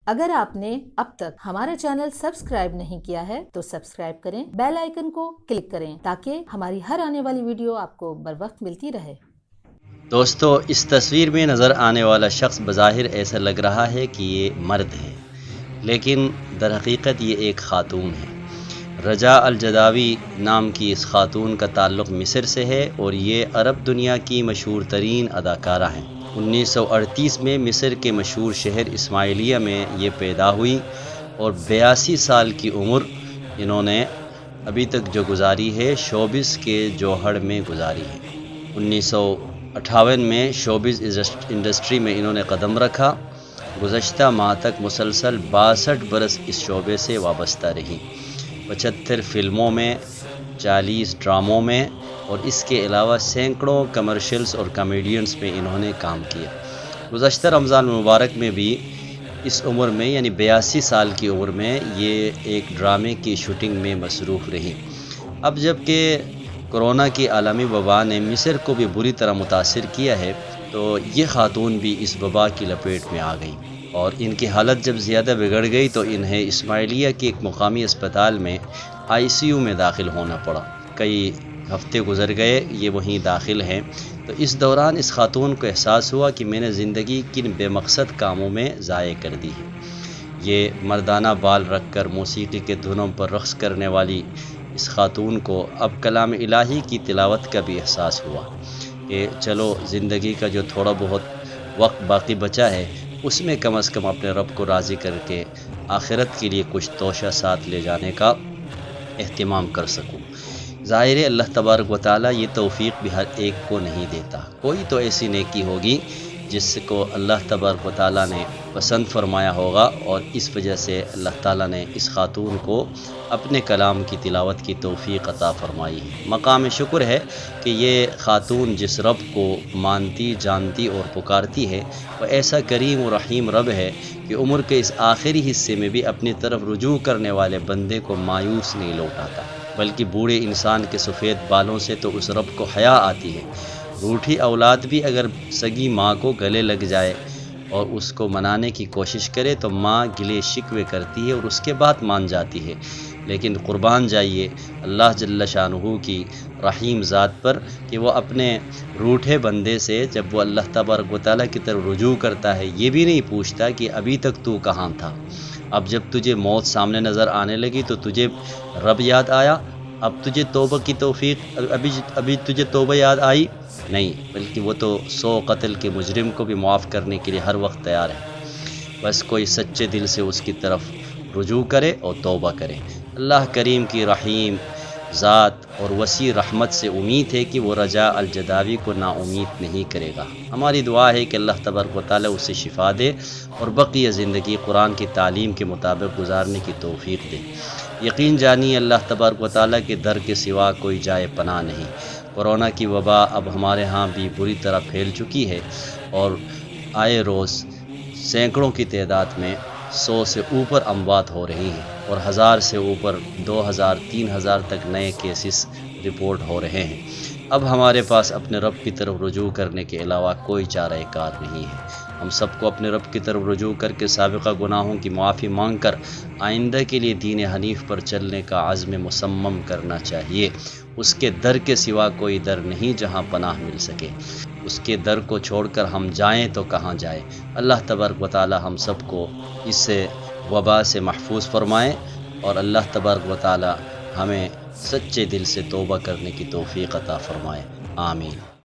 اگر آپ نے اب تک ہمارا چینل سبسکرائب نہیں کیا ہے تو سبسکرائب کریں، بیل آئیکن کو کلک کریں تاکہ ہماری ہر آنے والی ویڈیو آپ کو بروقت ملتی رہے۔ دوستو، اس تصویر میں نظر آنے والا شخص بظاہر ایسا لگ رہا ہے کہ یہ مرد ہے، لیکن در حقیقت یہ ایک خاتون ہے۔ رجاء الجداوی نام کی اس خاتون کا تعلق مصر سے ہے اور یہ عرب دنیا کی مشہور ترین اداکارہ ہیں۔ 1938 میں مصر کے مشہور شہر اسماعیلیہ میں یہ پیدا ہوئی اور 82 سال کی عمر انہوں نے ابھی تک جو گزاری ہے شوبز کے جوہر میں گزاری ہے۔ 1958 میں شوبز انڈسٹری میں انہوں نے قدم رکھا۔ گزشتہ ماہ تک مسلسل 62 برس اس شعبے سے وابستہ رہی۔ 75 فلموں میں، 40 ڈراموں میں اور اس کے علاوہ سینکڑوں کمرشلز اور کامیڈینز میں انہوں نے کام کیا۔ گزشتہ رمضان المبارک میں بھی اس عمر میں یعنی 82 سال کی عمر میں یہ ایک ڈرامے کی شوٹنگ میں مصروف رہی۔ اب جب کہ کورونا کی عالمی وبا نے مصر کو بھی بری طرح متاثر کیا ہے تو یہ خاتون بھی اس وبا کی لپیٹ میں آ گئی اور ان کی حالت جب زیادہ بگڑ گئی تو انہیں اسماعیلیہ کے ایک مقامی اسپتال میں ICU میں داخل ہونا پڑا۔ کئی ہفتے گزر گئے، یہ وہیں داخل ہیں، تو اس دوران اس خاتون کو احساس ہوا کہ میں نے زندگی کن بے مقصد کاموں میں ضائع کر دی ہے۔ یہ مردانہ بال رکھ کر موسیقی کے دھنوں پر رقص کرنے والی اس خاتون کو اب کلام الہی کی تلاوت کا بھی احساس ہوا کہ چلو زندگی کا جو تھوڑا بہت وقت باقی بچا ہے اس میں کم از کم اپنے رب کو راضی کر کے آخرت کے لیے کچھ توشہ ساتھ لے جانے کا اہتمام کر سکوں۔ ظاہر ہے اللہ تبارک و تعالیٰ یہ توفیق بھی ہر ایک کو نہیں دیتا، کوئی تو ایسی نیکی ہوگی جس کو اللہ تبارک و تعالیٰ نے پسند فرمایا ہوگا اور اس وجہ سے اللہ تعالیٰ نے اس خاتون کو اپنے کلام کی تلاوت کی توفیق عطا فرمائی ہے۔ مقام شکر ہے کہ یہ خاتون جس رب کو مانتی، جانتی اور پکارتی ہے وہ ایسا کریم و رحیم رب ہے کہ عمر کے اس آخری حصے میں بھی اپنی طرف رجوع کرنے والے بندے کو مایوس نہیں لوٹاتا، بلکہ بوڑھے انسان کے سفید بالوں سے تو اس رب کو حیا آتی ہے۔ روٹھی اولاد بھی اگر سگی ماں کو گلے لگ جائے اور اس کو منانے کی کوشش کرے تو ماں گلے شکوے کرتی ہے اور اس کے بعد مان جاتی ہے، لیکن قربان جائیے اللہ جل شانہ کی رحیم ذات پر کہ وہ اپنے روٹھے بندے سے جب وہ اللہ تبارک و تعالیٰ کی طرف رجوع کرتا ہے یہ بھی نہیں پوچھتا کہ ابھی تک تو کہاں تھا، اب جب تجھے موت سامنے نظر آنے لگی تو تجھے رب یاد آیا، اب تجھے توبہ کی توفیق ابھی تجھے توبہ یاد آئی نہیں، بلکہ وہ تو 100 قتل کے مجرم کو بھی معاف کرنے کے لیے ہر وقت تیار ہے۔ بس کوئی سچے دل سے اس کی طرف رجوع کرے اور توبہ کرے۔ اللہ کریم کی رحیم ذات اور وسیع رحمت سے امید ہے کہ وہ رجاء الجداوی کو نا امید نہیں کرے گا۔ ہماری دعا ہے کہ اللہ تبارک و تعالیٰ اسے شفا دے اور بقیہ زندگی قرآن کی تعلیم کے مطابق گزارنے کی توفیق دے۔ یقین جانیے اللہ تبارک و تعالیٰ کے در کے سوا کوئی جائے پناہ نہیں۔ کورونا کی وبا اب ہمارے ہاں بھی بری طرح پھیل چکی ہے اور آئے روز سینکڑوں کی تعداد میں 100 سے اوپر اموات ہو رہی ہیں اور 1000 سے اوپر 2000 3000 تک نئے کیسز رپورٹ ہو رہے ہیں۔ اب ہمارے پاس اپنے رب کی طرف رجوع کرنے کے علاوہ کوئی چارہ کار نہیں ہے۔ ہم سب کو اپنے رب کی طرف رجوع کر کے سابقہ گناہوں کی معافی مانگ کر آئندہ کے لیے دین حنیف پر چلنے کا عزم مصمم کرنا چاہیے۔ اس کے در کے سوا کوئی در نہیں جہاں پناہ مل سکے۔ اس کے در کو چھوڑ کر ہم جائیں تو کہاں جائیں۔ اللہ تبارک و تعالی ہم سب کو اس وبا سے محفوظ فرمائے اور اللہ تبارک و تعالی ہمیں سچے دل سے توبہ کرنے کی توفیق عطا فرمائے۔ آمین۔